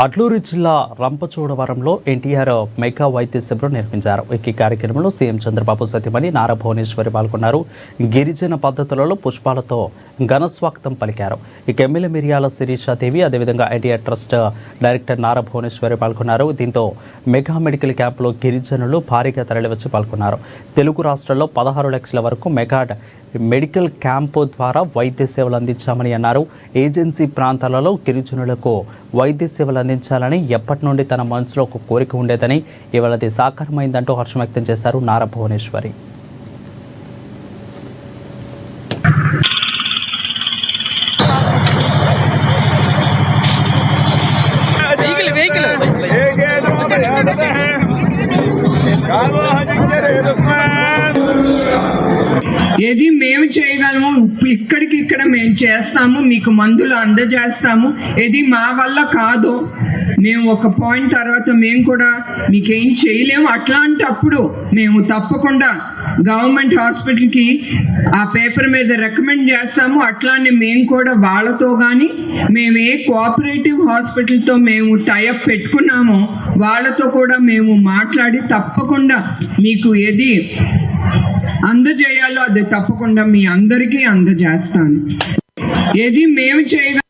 అట్లూరు జిల్లా రంపచోడవరంలో ఎన్టీఆర్ మెగా వైద్య శిబిరం నిర్మించారు. ఈ కార్యక్రమంలో సీఎం చంద్రబాబు సతీమణి నారా భువనేశ్వరి పాల్గొన్నారు. గిరిజన పద్ధతులలో పుష్పాలతో ఘనస్వాగతం పలికారు. ఇక ఎమ్మెల్యే మిర్యాల శిరీషాదేవి, అదేవిధంగా ఎన్టీఆర్ ట్రస్ట్ డైరెక్టర్ నారా భువనేశ్వరి పాల్గొన్నారు. దీంతో మెగా మెడికల్ క్యాంపులో గిరిజనులు భారీగా తరలివచ్చి పాల్గొన్నారు. తెలుగు రాష్ట్రాల్లో 16 లక్షల వరకు మెగా మెడికల్ క్యాంపు ద్వారా వైద్య సేవలు అందించామని అన్నారు. ఏజెన్సీ ప్రాంతాలలో గిరిజనులకు వైద్య సేవలు అందించాలని ఎప్పటి నుండి తన మనసులో ఒక కోరిక ఉండేదని ఇవాళ అది సాకారమైందంటూ హర్షం వ్యక్తం చేశారు నారా భువనేశ్వరి. ఏది మేము చేయగలము, ఇక్కడ మేము చేస్తాము, మీకు మందులు అందజేస్తాము. ఏది మా వల్ల కాదు, మేము ఒక పాయింట్ తర్వాత మేము కూడా మీకేం చేయలేము. అట్లాంటప్పుడు మేము తప్పకుండా గవర్నమెంట్ హాస్పిటల్కి ఆ పేపర్ మీద రికమెండ్ చేస్తాము. అట్లానే మేము కూడా వాళ్ళతో కానీ మేము ఏ కోఆపరేటివ్ హాస్పిటల్తో మేము టైఅప్ పెట్టుకున్నామో వాళ్ళతో కూడా మేము మాట్లాడి తప్పకుండా మీకు ఏది అందజేయాలో అది తప్పకుండా మీ అందరికీ అందజేస్తాను. ఏది మేము చేయగలం.